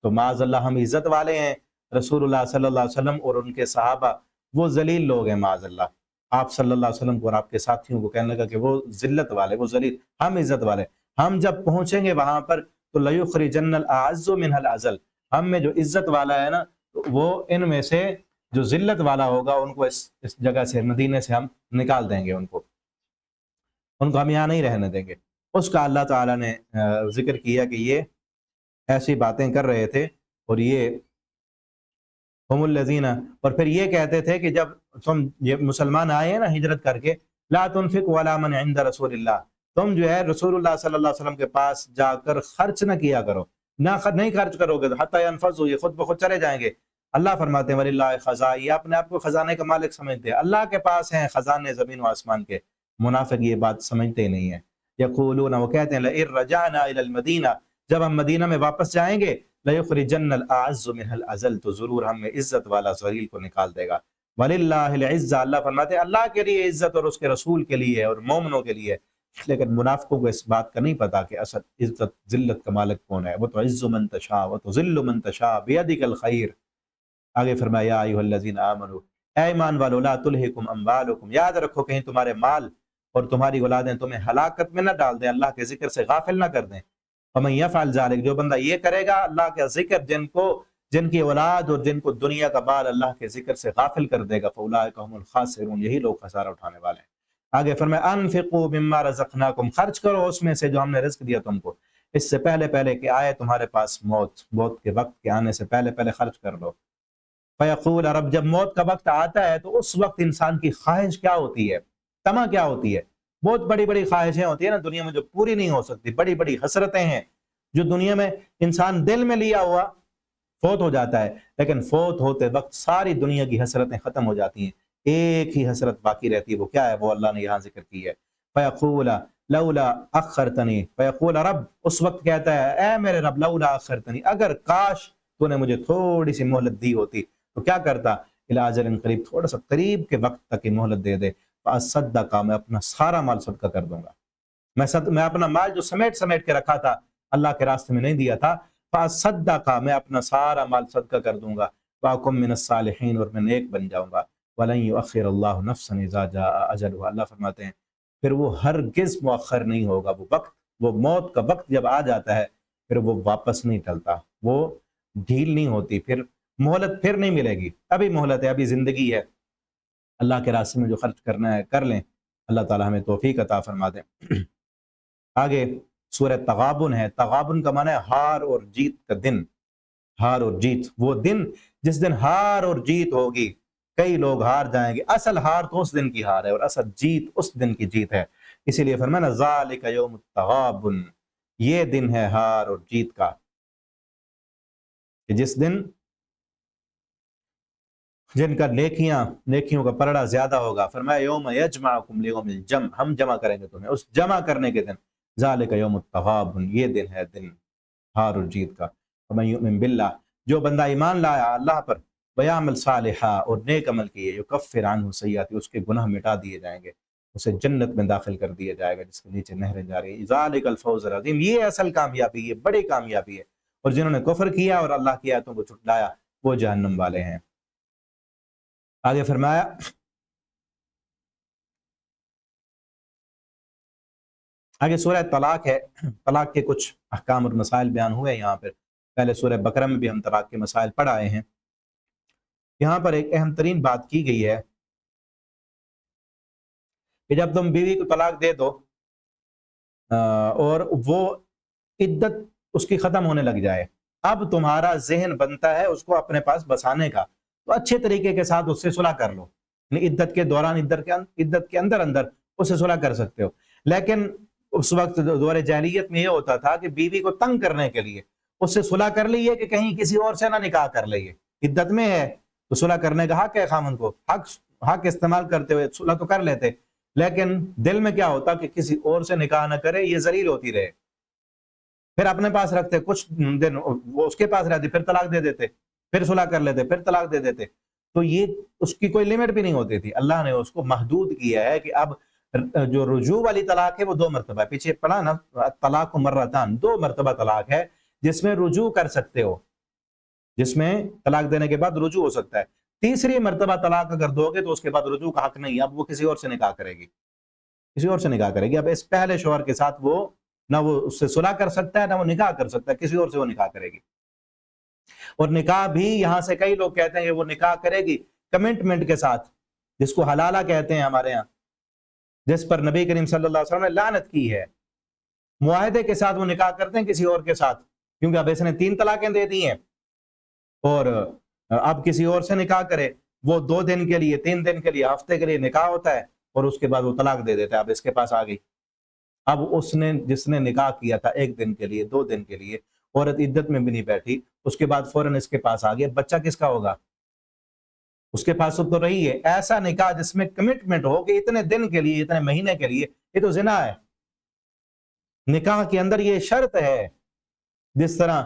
تو معاذ اللہ ہم عزت والے ہیں، رسول اللہ صلی اللہ علیہ وسلم اور ان کے صحابہ وہ ذلیل لوگ ہیں، معاذ اللہ۔ آپ صلی اللہ علیہ وسلم کو اور آپ کے ساتھیوں کو کہنے لگا کہ وہ ذلت والے، وہ ذلیل، ہم عزت والے۔ ہم جب پہنچیں گے وہاں پر تو لَيُخْرِجَنَّ الْأَعَزُّ مِنْهَا الْأَذَلَّ، ہم میں جو عزت والا ہے نا وہ ان میں سے جو ذلت والا ہوگا ان کو اس جگہ سے، مدینے سے ہم نکال دیں گے، ان کو ہم یہاں نہیں رہنے دیں گے۔ اس کا اللہ تعالیٰ نے ذکر کیا کہ یہ ایسی باتیں کر رہے تھے، اور یہ ہم الذین، اور پھر یہ کہتے تھے کہ جب تم یہ مسلمان آئے ہیں نا ہجرت کر کے، لا تنفقوا علی من عند رسول اللہ، تم جو ہے رسول اللہ صلی اللہ علیہ وسلم کے پاس جا کر خرچ نہ کیا کرو، نہیں خرچ کرو گے تو حتی ينفضوا، یہ خود بخود چلے جائیں گے۔ اللہ فرماتے ہیں وَلِلَّهِ خَزَائِنُ، یہ اپنے آپ کو خزانے کا مالک سمجھتے ہیں، اللہ کے پاس ہیں خزانے زمین و آسمان کے۔ منافق یہ بات سمجھتے ہی نہیں ہیں۔ یقولون، وہ کہتے ہیں لئن رجعنا الى المدینہ، جب ہم مدینہ میں واپس جائیں گے، لَيُخْرِجَنَّ الْأَعَزُّ مِنْهَا الْأَذَلَّ، تو ضرور ہم میں عزت والا ذلیل کو نکال دے گا۔ وَلِلَّهِ الْعِزَّةُ، اللہ فرماتے ہیں اللہ کے لیے عزت اور اس کے رسول کے لیے اور مومنوں کے لیے۔ لیکن منافقوں کو اس بات کا نہیں پتا کہ اصل عزت ذلت کا مالک کون ہے۔ وَتُعِزُّ مَن تَشَاءُ وَتُذِلُّ مَن تَشَاءُ بِيَدِكَ الْخَيْرُ۔ آگے فرمایا یا ایھا الذین آمنوا، اے ایمان والو، لا تلہکم اموالکم، یاد رکھو کہیں تمہارے مال اور تمہاری اولادیں تمہیں ہلاکت میں نہ ڈال دیں، اللہ کے ذکر سے غافل نہ کر دیں۔ ومن یفعل ذلک، جو بندہ یہ کرے گا، اللہ کا ذکر، جن کی اولاد اور جن کو دنیا کا بال اللہ کے ذکر سے غافل کر دے گا، فاولئک هم الخاسرون، یہی لوگ خسارہ اٹھانے والے ہیں۔ آگے فرمایا انفقوا مما رزقناکم، خرچ کرو اس میں سے جو ہم نے رزق دیا تم کو، اس سے پہلے کہ آئے تمہارے پاس موت کے وقت کے آنے سے پہلے خرچ کر لو۔ فیقول رب، جب موت کا وقت آتا ہے تو اس وقت انسان کی خواہش کیا ہوتی ہے، تمنا کیا ہوتی ہے؟ بہت بڑی بڑی خواہشیں ہوتی ہیں نا دنیا میں جو پوری نہیں ہو سکتی، بڑی بڑی حسرتیں ہیں جو دنیا میں انسان دل میں لیا ہوا فوت ہو جاتا ہے، لیکن فوت ہوتے وقت ساری دنیا کی حسرتیں ختم ہو جاتی ہیں، ایک ہی حسرت باقی رہتی ہے، وہ کیا ہے؟ وہ اللہ نے یہاں ذکر کی ہے۔ فیقول لولا اخرتنی، فیقول رب، اس وقت کہتا ہے اے میرے رب، لولا اخرتنی، اگر کاش تو نے مجھے تھوڑی سی مہلت دی ہوتی تو کیا کرتا؟ الی اجل قریب، تھوڑا سا قریب کے وقت تک کی مہلت دے دے، فاصدق، میں اپنا سارا مال صدقہ کر دوں گا، میں اپنا مال جو سمیٹ کے رکھا تھا اللہ کے راستے میں نہیں دیا تھا، فاصدق، میں اپنا سارا مال صدقہ کر دوں گا، واکم من الصالحین، اور میں نیک بن جاؤں گا، ولن یؤخر اللہ نفسا اذا جاء اجلها، اللہ فرماتے ہیں پھر وہ ہرگز مؤخر نہیں ہوگا، وہ وقت، وہ موت کا وقت جب آ جاتا ہے پھر وہ واپس نہیں ٹلتا، وہ ڈھیل نہیں ہوتی، پھر مہلت پھر نہیں ملے گی، ابھی مہلت ہے، ابھی زندگی ہے، اللہ کے راستے میں جو خرچ کرنا ہے کر لیں، اللہ تعالی ہمیں توفیق عطا فرما دیں۔ آگے سورہ تغابن ہے، تغابن کا معنی ہے ہار اور جیت کا دن، ہار اور جیت، وہ دن جس دن ہار اور جیت ہوگی، کئی لوگ ہار جائیں گے، اصل ہار تو اس دن کی ہار ہے اور اصل جیت اس دن کی جیت ہے، اسی لیے فرمایا نا ذالک یوم التغابن، یہ دن ہے ہار اور جیت کا، کہ جس دن جن کا نیکیوں کا پلڑا زیادہ ہوگا، فرمایا یوم یجمعکم لیوم الجمع، ہم جمع کریں گے تمہیں اس جمع کرنے کے دن، ذالک یوم التغابن، یہ دن ہے دن ہار اور جیت کا۔ ومن یؤمن باللہ، جو بندہ ایمان لایا اللہ پر، ویعمل صالحا، اور نیک عمل کیے، یکفر عنہ سیئات، اس کے گناہ مٹا دیے جائیں گے، اسے جنت میں داخل کر دیا جائے گا جس کے نیچے نہریں جاری ہیں، ذالک الفوز العظیم، یہ اصل کامیابی، یہ بڑی کامیابی ہے، اور جنہوں نے کفر کیا اور اللہ کی آیتوں کو جھٹلایا وہ جہنم والے ہیں۔ آگے فرمایا آگے سورہ طلاق ہے، طلاق کے کچھ احکام اور مسائل بیان ہوئے یہاں پر، پہلے سورہ بقرہ میں بھی ہم طلاق کے مسائل پڑھ آئے ہیں، یہاں پر ایک اہم ترین بات کی گئی ہے کہ جب تم بیوی کو طلاق دے دو اور وہ عدت اس کی ختم ہونے لگ جائے، اب تمہارا ذہن بنتا ہے اس کو اپنے پاس بسانے کا، تو اچھے طریقے کے ساتھ اس سے صلح کر لو، یعنی عدت کے دوران عدت کے اندر اندر اس سے صلح کر سکتے ہو. لیکن اس وقت دور جاہلیت میں یہ ہوتا تھا کہ بیوی کو تنگ کرنے کے لیے اس سے صلح کر لیے کہ کہیں کسی اور سے نہ نکاح کر لیے. عدت میں ہے تو صلح کرنے کا حق ہے خامن کو، حق استعمال کرتے ہوئے صلح تو کر لیتے، لیکن دل میں کیا ہوتا کہ کسی اور سے نکاح نہ کرے، یہ ذلیل ہوتی رہے. پھر اپنے پاس رکھتے، کچھ دن وہ اس کے پاس رہتی، پھر طلاق دے دیتے، پھر صلح کر لیتے، پھر طلاق دے دیتے. تو یہ اس کی کوئی لمٹ بھی نہیں ہوتی تھی. اللہ نے اس کو محدود کیا ہے کہ اب جو رجوع والی طلاق ہے وہ 2 مرتبہ ہے. پیچھے پڑھا نا طلاق مرتان، 2 مرتبہ طلاق ہے جس میں رجوع کر سکتے ہو، جس میں طلاق دینے کے بعد رجوع ہو سکتا ہے. تیسری مرتبہ طلاق اگر دو گے تو اس کے بعد رجوع کا حق نہیں، اب وہ کسی اور سے نکاح کرے گی، کسی اور سے نکاح کرے گی. اب اس پہلے شوہر کے ساتھ وہ نہ وہ اس سے صلح کر سکتا ہے، نہ وہ نکاح کر سکتا ہے، کسی اور سے وہ نکاح کرے گی. اور نکاح بھی یہاں سے کئی لوگ کہتے ہیں کہ وہ نکاح کرے گی کمٹمنٹ کے ساتھ، جس کو حلالہ کہتے ہیں ہمارے ہاں، جس پر نبی کریم صلی اللہ علیہ وسلم نے لعنت کی ہے. معاہدے کے ساتھ وہ نکاح کرتے ہیں کسی اور کے ساتھ، کیونکہ اب اس نے 3 طلاقیں دے دی ہیں اور اب کسی اور سے نکاح کرے، وہ 2 دن کے لیے، 3 دن کے لیے، ہفتے کے لیے نکاح ہوتا ہے اور اس کے بعد وہ طلاق دے دیتا ہے. اب اس کے پاس آ گئی. اب اس نے جس نے نکاح کیا تھا 1 دن کے لیے، 2 دن کے لیے، عورت عدت میں بھی نہیں بیٹھی، اس کے بعد فوراً اس کے پاس آ گیا. بچہ کس کا ہوگا؟ اس کے پاس تو رہی ہے. ایسا نکاح جس میں کمٹمنٹ ہو کہ اتنے دن کے لیے، اتنے مہینے کے لیے، یہ تو زنا ہے. نکاح کے اندر یہ شرط ہے، جس طرح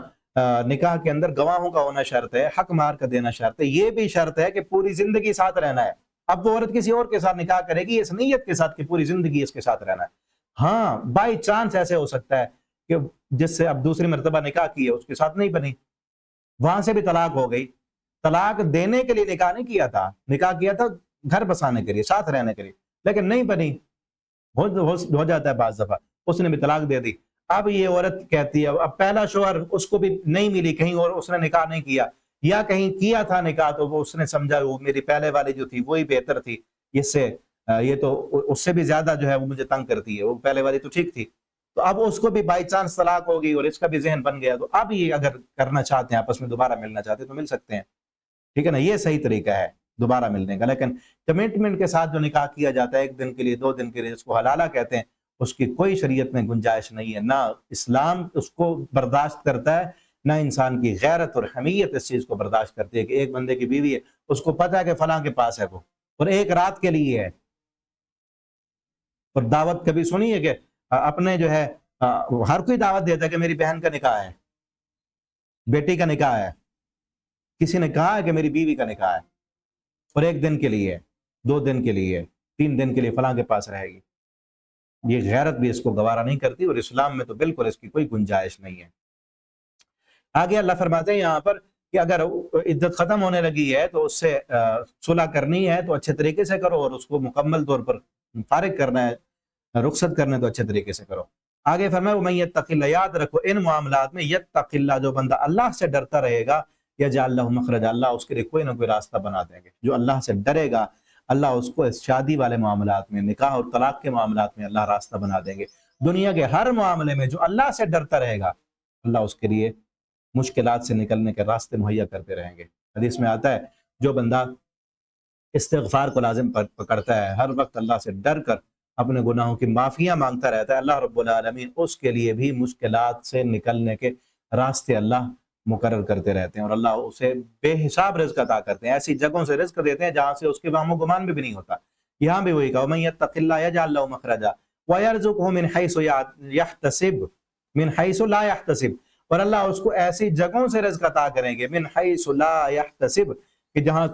نکاح کے اندر گواہوں کا ہونا شرط ہے، حق مار کا دینا شرط ہے، یہ بھی شرط ہے کہ پوری زندگی ساتھ رہنا ہے. اب وہ عورت کسی اور کے ساتھ نکاح کرے گی اس نیت کے ساتھ کہ پوری زندگی اس کے ساتھ رہنا ہے. ہاں بائی چانس ایسے ہو سکتا ہے کہ جس سے اب دوسری مرتبہ نکاح کی ہے اس کے ساتھ نہیں بنی، وہاں سے بھی طلاق ہو گئی. طلاق دینے کے لیے نکاح نہیں کیا تھا، نکاح کیا تھا گھر بسانے کے لیے، ساتھ رہنے کے لیے، لیکن نہیں بنی. ہو جاتا ہے بعض دفعہ، اس نے بھی طلاق دے دی. اب یہ عورت کہتی ہے، اب پہلا شوہر اس کو بھی نہیں ملی کہیں اور اس نے نکاح نہیں کیا، یا کہیں کیا تھا نکاح تو وہ اس نے سمجھا وہ میری پہلے والی جو تھی وہی بہتر تھی، اس سے یہ تو اس سے بھی زیادہ جو ہے وہ مجھے تنگ کرتی ہے، وہ پہلے والی تو ٹھیک تھی. تو اب اس کو بھی بائی چانس طلاق ہو گئی اور اس کا بھی ذہن بن گیا. تو اب یہ اگر کرنا چاہتے ہیں، آپس میں دوبارہ ملنا چاہتے ہیں تو مل سکتے ہیں، ٹھیک ہے نا، یہ صحیح طریقہ ہے دوبارہ ملنے کا. لیکن کمٹمنٹ کے ساتھ جو نکاح کیا جاتا ہے 1 دن کے لیے، 2 دن کے لیے، اس کو حلالہ کہتے ہیں، اس کی کوئی شریعت میں گنجائش نہیں ہے. نہ اسلام اس کو برداشت کرتا ہے، نہ انسان کی غیرت اور حمیت اس چیز کو برداشت کرتی ہے کہ ایک بندے کی بیوی ہے، اس کو پتہ ہے کہ فلاں کے پاس ہے وہ، اور 1 رات کے لیے ہے. اور دعوت کبھی سنی ہے کہ اپنے جو ہے ہر کوئی دعوت دیتا ہے کہ میری بہن کا نکاح ہے، بیٹی کا نکاح ہے. کسی نے کہا ہے کہ میری بیوی کا نکاح ہے اور 1 دن کے لیے، 2 دن کے لیے، 3 دن کے لیے فلاں کے پاس رہے گی. یہ غیرت بھی اس کو گوارا نہیں کرتی، اور اسلام میں تو بالکل اس کی کوئی گنجائش نہیں ہے. آگے اللہ فرماتے ہیں یہاں پر کہ اگر عدت ختم ہونے لگی ہے تو اس سے صلح کرنی ہے تو اچھے طریقے سے کرو، اور اس کو مکمل طور پر فارغ کرنا ہے، رخصت کرنا ہے تو اچھے طریقے سے کرو. آگے فرمایا وَمَن يَتَّقِ اللَّهَ، یاد رکھو ان معاملات میں يَتَّقِ اللَّهَ، جو بندہ اللہ سے ڈرتا رہے گا، يَجْعَلْ لَهُ مَخْرَجًا، اللہ اس کے لیے کوئی نہ کوئی راستہ بنا دیں گے. جو اللہ سے ڈرے گا اللہ اس کو اس شادی والے معاملات میں، نکاح اور طلاق کے معاملات میں اللہ راستہ بنا دیں گے. دنیا کے ہر معاملے میں جو اللہ سے ڈرتا رہے گا اللہ اس کے لیے مشکلات سے نکلنے کے راستے مہیا کرتے رہیں گے. حدیث میں آتا ہے جو بندہ استغفار کو لازم پکڑتا ہے، ہر وقت اللہ سے ڈر کر اپنے گناہوں کی معافیاں مانگتا رہتا ہے، اللہ رب العالمین اس کے لیے بھی مشکلات سے نکلنے کے راستے اللہ مقرر کرتے رہتے ہیں، اور اللہ اسے بے حساب رزق عطا کرتے ہیں. ایسی جگہوں سے رزق دیتے ہیں جہاں سے اس کے وہم و گمان بھی نہیں ہوتا. یہاں بھی وہی کہا وَمَن يَتَّقِ اللَّهَ يَجْعَلْ لَهُ مَخْرَجًا وَيَرْزُقْهُ مِنْ حَيْثُ يَحْتَسِبُ، من حیث لا يحتسب، اور اللہ اس کو ایسی جگہوں سے رزق عطا کریں گے من حیث لا يحتسب، کہ جہاں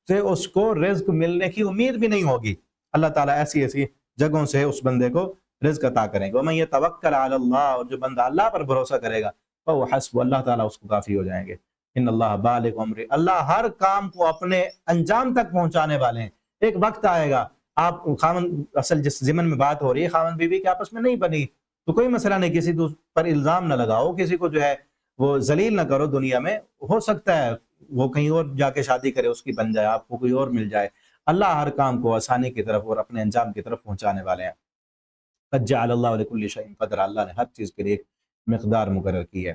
سے اس کو رزق ملنے کی امید بھی نہیں ہوگی. اللہ تعالیٰ ایسی ایسی جگہوں سے اس بندے کو رزق عطا کریں گے. وَمَن يَتَوَكَّلْ عَلَى اللَّهِ، اور جو بندہ اللہ پر بھروسہ کرے گا فَهُوَ حَسْبُهُ، اللہ تعالیٰ اس کو کافی ہو جائیں گے. ان اللہ بالغ امرہ، اللہ ہر کام کو اپنے انجام تک پہنچانے والے ہیں. ایک وقت آئے گا آپ خاوند، اصل جس ضمن میں بات ہو رہی ہے خاوند بیوی کے آپس میں نہیں بنی تو کوئی مسئلہ نہیں، کسی پر الزام نہ لگاؤ، کسی کو جو ہے وہ ذلیل نہ کرو. دنیا میں ہو سکتا ہے وہ کہیں اور جا کے شادی کرے، اس کی بن جائے، آپ کو کوئی اور مل جائے. اللہ ہر کام کو آسانی کی طرف اور اپنے انجام کی طرف پہنچانے والے ہیں. قد جعل اللہ لکل شیء قدرا، اللہ نے ہر چیز کے لیے ایک مقدار مقرر کی ہے.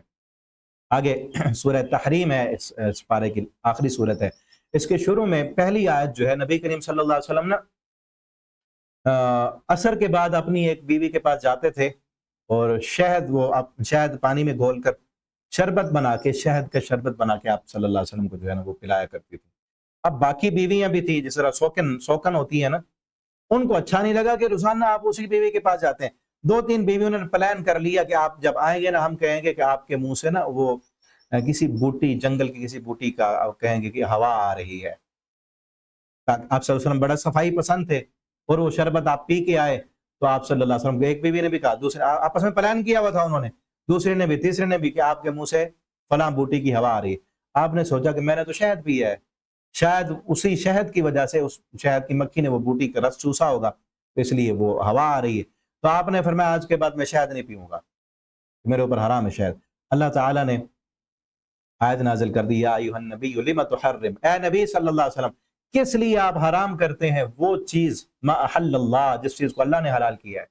آگے سورہ تحریم ہے، اس پارے کی آخری صورت ہے. اس کے شروع میں پہلی آیت جو ہے نبی کریم صلی اللہ علیہ وسلم عصر کے بعد اپنی ایک بیوی کے پاس جاتے تھے اور شہد پانی میں گھول کر شربت بنا کے، شہد کا شربت بنا کے آپ صلی اللہ علیہ وسلم کو جو ہے نا وہ پلایا کرتی تھی۔ اب باقی بیویاں بھی تھیں، جس طرح سوکن ہوتی ہیں نا، ان کو اچھا نہیں لگا کہ روزانہ آپ اسی بیوی کے پاس جاتے ہیں۔ 2-3 بیویوں نے پلان کر لیا کہ آپ جب آئیں گے نا، ہم کہیں گے کہ آپ کے منہ سے نا وہ کسی بوٹی، جنگل کی کسی بوٹی کا کہیں گے کہ ہوا آ رہی ہے۔ آپ صلی اللہ علیہ وسلم بڑا صفائی پسند تھے، اور وہ شربت آپ پی کے آئے تو آپ صلی اللہ علیہ وسلم کو ایک بیوی نے بھی کہا، دوسرے آپس میں پلان کیا ہوا تھا انہوں نے، دوسرے نے بھی، تیسرے نے بھی، کہ آپ کے منہ سے فلاں بوٹی کی ہوا آ رہی ہے۔ آپ نے سوچا کہ میں نے تو شہد پیا ہے، شاید اسی شہد کی وجہ سے، اس شہد کی مکھی نے وہ بوٹی کا رس چوسا ہوگا، اس لیے وہ ہوا آ رہی ہے۔ تو آپ نے فرمایا آج کے بعد میں شہد نہیں پیوں گا، میرے اوپر حرام ہے شہد۔ اللہ تعالیٰ نے آیت نازل کر دی، یا ایھا النبی لم تحرم، اے نبی صلی اللہ علیہ وسلم کس لیے آپ حرام کرتے ہیں وہ چیز، ما احل اللہ، جس چیز کو اللہ نے حلال کیا ہے،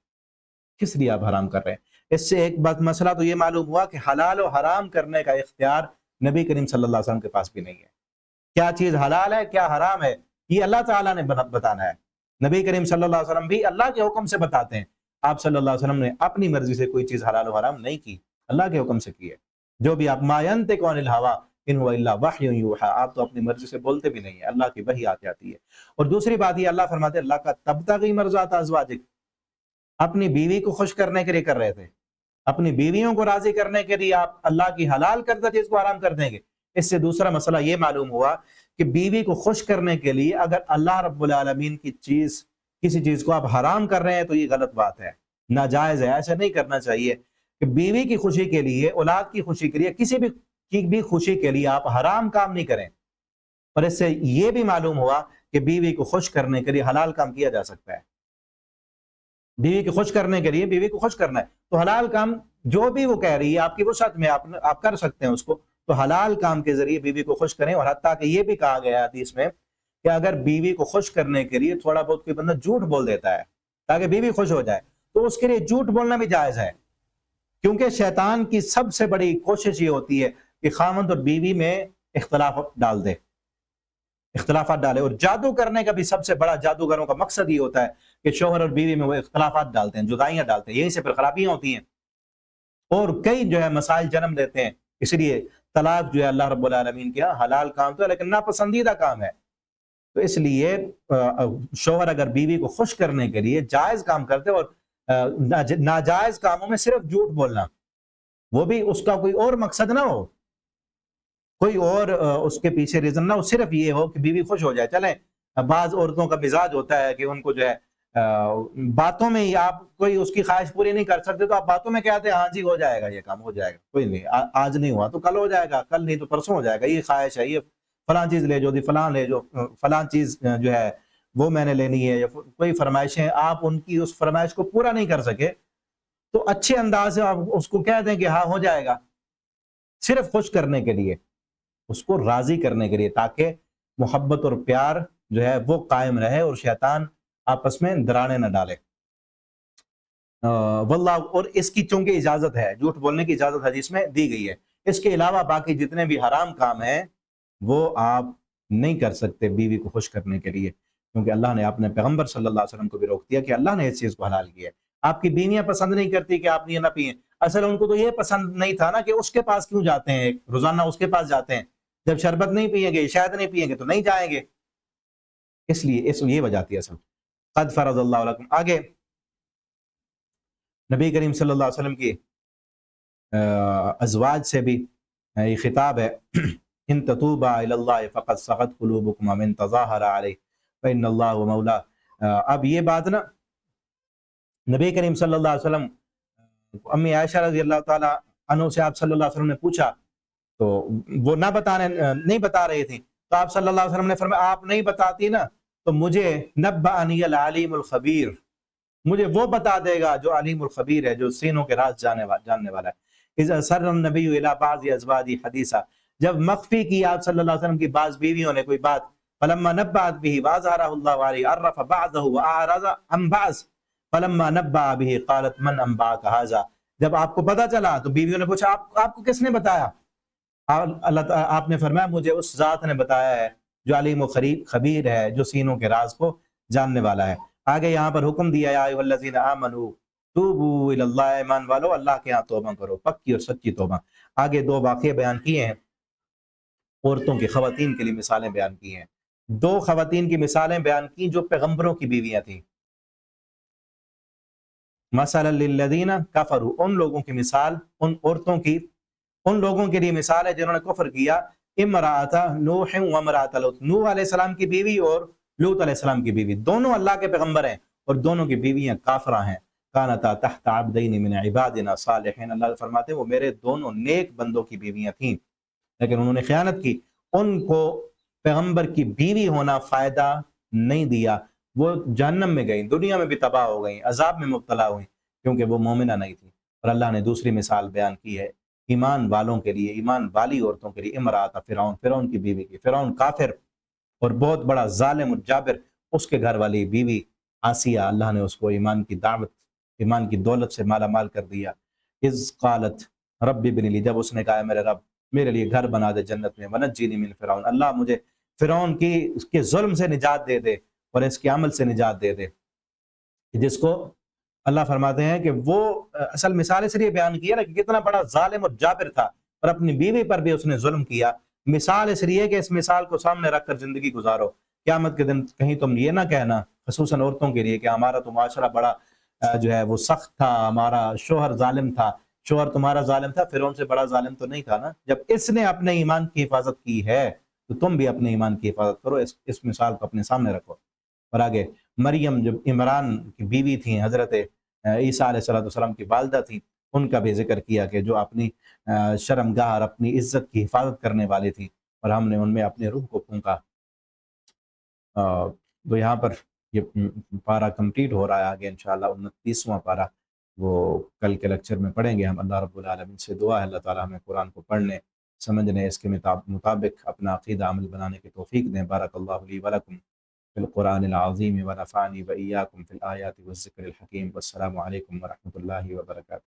کس لیے آپ حرام کر رہے ہیں؟ اس سے ایک بات مسئلہ تو یہ معلوم ہوا کہ حلال و حرام کرنے کا اختیار نبی کریم صلی اللہ علیہ وسلم کے پاس بھی نہیں ہے۔ کیا چیز حلال ہے، کیا حرام ہے، یہ اللہ تعالیٰ نے بتانا ہے۔ نبی کریم صلی اللہ علیہ وسلم بھی اللہ کے حکم سے بتاتے ہیں۔ آپ صلی اللہ علیہ وسلم نے اپنی مرضی سے کوئی چیز حلال و حرام نہیں کی، اللہ کے حکم سے کی ہے۔ جو بھی آپ ما ینطق عن الہویٰ ان هو الا وحی یوحیٰ، آپ تو اپنی مرضی سے بولتے بھی نہیں ہیں، اللہ کی وحی آتی ہے۔ اور دوسری بات یہ اللہ فرماتے ہیں، اللہ کا تبتغی مرضات ازواجک، اپنی بیوی کو خوش کرنے کے لیے کر رہے تھے، اپنی بیویوں کو راضی کرنے کے لیے آپ اللہ کی حلال کردہ چیز کو حرام کر دیں گے۔ اس سے دوسرا مسئلہ یہ معلوم ہوا کہ بیوی کو خوش کرنے کے لیے اگر اللہ رب العالمین کی چیز، کسی چیز کو آپ حرام کر رہے ہیں تو یہ غلط بات ہے، ناجائز ہے، ایسا نہیں کرنا چاہیے کہ بیوی کی خوشی کے لیے، اولاد کی خوشی کے لیے، کسی بھی خوشی کے لیے آپ حرام کام نہیں کریں۔ اور اس سے یہ بھی معلوم ہوا کہ بیوی کو خوش کرنے کے لیے حلال کام کیا جا سکتا ہے۔ بیوی کو خوش کرنے کے لیے بیوی کو خوش کرنا ہے تو حلال کام جو بھی وہ کہہ رہی ہے آپ کی وسعت میں آپ کر سکتے ہیں اس کو، تو حلال کام کے ذریعے بیوی کو خوش کریں۔ اور حتیٰ کہ یہ بھی کہا گیا حدیث میں کہ اگر بیوی کو خوش کرنے کے لیے تھوڑا بہت کوئی بندہ جھوٹ بول دیتا ہے تاکہ بیوی خوش ہو جائے، تو اس کے لیے جھوٹ بولنا بھی جائز ہے، کیونکہ شیطان کی سب سے بڑی کوشش یہ ہوتی ہے کہ خاوند اور بیوی میں اختلافات ڈالے۔ اور جادو کرنے کا بھی سب سے بڑا جادوگروں کا مقصد یہ ہوتا ہے کہ شوہر اور بیوی میں وہ اختلافات ڈالتے ہیں، جدائیاں ڈالتے ہیں، یہیں سے پھر خرابیاں ہوتی ہیں اور کئی جو ہے مسائل جنم دیتے ہیں۔ اس لیے طلاق جو ہے اللہ رب العالمین کے حلال کام تو ہے لیکن ناپسندیدہ کام ہے، تو اس لیے شوہر اگر بیوی کو خوش کرنے کے لیے جائز کام کرتے اور ناجائز کاموں میں صرف جھوٹ بولنا، وہ بھی اس کا کوئی اور مقصد نہ ہو، کوئی اور اس کے پیچھے ریزن نہ ہو، صرف یہ ہو کہ بیوی خوش ہو جائے۔ چلیں بعض عورتوں کا مزاج ہوتا ہے کہ ان کو جو ہے باتوں میں ہی، آپ کوئی اس کی خواہش پوری نہیں کر سکتے تو آپ باتوں میں کہتے ہیں ہاں جی ہو جائے گا، یہ کام ہو جائے گا، کوئی نہیں، آج نہیں ہوا تو کل ہو جائے گا، کل نہیں تو پرسوں ہو جائے گا، یہ خواہش ہے، یہ فلاں چیز لے جو دی، فلاں لے جو، فلاں چیز جو ہے وہ میں نے لینی ہے، یا کوئی فرمائشیں آپ ان کی اس فرمائش کو پورا نہیں کر سکے تو اچھے انداز سے آپ اس کو کہہ دیں کہ ہاں ہو جائے گا، صرف خوش کرنے کے لیے، اس کو راضی کرنے کے لیے، تاکہ محبت اور پیار جو ہے وہ قائم رہے اور شیطان آپس میں دراڑیں نہ ڈالے۔ واللہ، اور اس کی چونکہ اجازت ہے، جھوٹ بولنے کی اجازت حدیث میں دی گئی ہے۔ اس کے علاوہ باقی جتنے بھی حرام کام ہیں وہ آپ نہیں کر سکتے بیوی کو خوش کرنے کے لیے، کیونکہ اللہ نے اپنے پیغمبر صلی اللہ علیہ وسلم کو بھی روک دیا کہ اللہ نے اس چیز کو حلال کیا ہے۔ آپ کی بیویاں پسند نہیں کرتی کہ آپ یہ نہ پئیں، اصل ان کو تو یہ پسند نہیں تھا نا کہ اس کے پاس کیوں جاتے ہیں، روزانہ اس کے پاس جاتے ہیں، جب شربت نہیں پئیں گے، شاید نہیں پئیں گے تو نہیں جائیں گے، اس لیے یہ وجہ تھی اصل۔ قد فرض اللہ لکم، آگے نبی کریم صلی اللہ علیہ وسلم کی ازواج سے بھی یہ خطاب ہے، ان تتوبا الی اللہ فقد صغت قلوبکما من تظاہر علیہ فإن اللہ مولا۔ اب یہ بات نا نبی کریم صلی اللہ علیہ وسلم، امی عائشہ رضی اللہ تعالیٰ عنہ سے آپ صلی اللہ علیہ وسلم نے پوچھا تو وہ نہیں بتا رہی تھی، تو آپ صلی اللہ علیہ وسلم نے فرمایا آپ نہیں بتاتی نا تو مجھے نبأنی العلیم الخبیر، مجھے وہ بتا دے گا جو علیم الخبیر ہے، جو سینوں کے راز جاننے والا ہے۔ اذا سر النبی الی بعض ازواجہ حدیثا، جب مخفی کی آپ صلی اللہ علیہ وسلم کی بعض بیویوں نے کوئی بات، فلما نبأت بہ واظہرہ اللہ علیہ عرف بعضہ واعرض عن بعض فلما نبأ بہ قالت من انبأک ھذا، جب آپ کو پتہ چلا تو بیویوں نے پوچھا آپ کو کس نے بتایا؟ آپ نے فرمایا مجھے اس ذات نے بتایا ہے جو علیم و خبیر ہے، جو سینوں کے راز کو جاننے والا ہے۔ آگے یہاں پر حکم دیا یا ایھا الذین آمنوا توبوا الی اللہ، ایمان والو اللہ کے ہاں توبہ کرو، پکی اور سچی توبہ۔ آگے دو واقعے بیان کیے ہیں، عورتوں کی، خواتین کے لیے مثالیں بیان کی ہیں۔ دو خواتین کی مثالیں بیان کی جو پیغمبروں کی بیویاں تھیں۔ مثلا للذین کفروا، ان لوگوں کی مثال، ان عورتوں کی، ان لوگوں کے لیے مثال ہے جنہوں نے کفر کیا، امرأۃ نوح و امرأۃ لوط، نوح علیہ السلام کی بیوی اور لوط علیہ السلام کی بیوی، دونوں اللہ کے پیغمبر ہیں اور دونوں کی بیویاں کافرہ ہیں۔ کانتا تحت عبدین من عبادنا صالحین، اللہ فرماتے ہیں وہ میرے دونوں نیک بندوں کی بیویاں تھیں، لیکن انہوں نے خیانت کی، ان کو پیغمبر کی بیوی ہونا فائدہ نہیں دیا، وہ جہنم میں گئیں، دنیا میں بھی تباہ ہو گئیں، عذاب میں مبتلا ہوئیں، کیونکہ وہ مومنہ نہیں تھی۔ اور اللہ نے دوسری مثال بیان کی ہے ایمان والوں کے لیے، ایمان والی عورتوں کے لیے، امرأۃ فرعون، فرعون کی بیوی کی، فرعون کافر اور بہت بڑا ظالم اور جابر، اس کے گھر والی بیوی آسیہ، اللہ نے اس کو ایمان کی دعوت، ایمان کی دولت سے مالا مال کر دیا۔ اذ قالت رب ابن لی، جب اس نے کہا میرے رب میرے لیے گھر بنا دے جنت میں، ونجینی من فرعون، اللہ مجھے فرعون کی اس کے ظلم سے نجات دے دے اور اس کے عمل سے نجات دے دے، جس کو اللہ فرماتے ہیں کہ وہ اصل مثال اس لیے بیان کیا نا کہ کتنا بڑا ظالم اور جابر تھا اور اپنی بیوی پر بھی اس نے ظلم کیا۔ مثال اس لیے کہ اس مثال کو سامنے رکھ کر زندگی گزارو، قیامت کے دن کہیں تم یہ نہ کہنا، خصوصاً عورتوں کے لیے، کہ ہمارا تو معاشرہ بڑا جو ہے وہ سخت تھا، ہمارا شوہر ظالم تھا۔ شوہر تمہارا ظالم تھا، فرعون سے بڑا ظالم تو نہیں تھا نا۔ جب اس نے اپنے ایمان کی حفاظت کی ہے تو تم بھی اپنے ایمان کی حفاظت کرو، اس مثال کو اپنے سامنے رکھو۔ اور آگے مریم جب عمران کی بیوی تھیں، حضرت عیسیٰ علیہ السلام کی والدہ تھیں، ان کا بھی ذکر کیا کہ جو اپنی شرمگاہ اور اپنی عزت کی حفاظت کرنے والی تھی، اور ہم نے ان میں اپنے روح کو پھونکا۔ تو یہاں پر یہ پارہ کمپلیٹ ہو رہا ہے، آگے انشاءاللہ 29واں پارہ وہ کل کے لیکچر میں پڑھیں گے ہم۔ اللہ رب العالمین سے دعا ہے اللہ تعالیٰ ہمیں قرآن کو پڑھنے، سمجھنے، اس کے مطابق اپنا عقیدہ عمل بنانے کی توفیق دیں۔ بارک اللہ لی ولکم فی القرآن العظیم ونفعنی وإیاکم فی الآیات والذکر الحکیم، والسلام علیکم ورحمۃ اللہ وبرکاتہ۔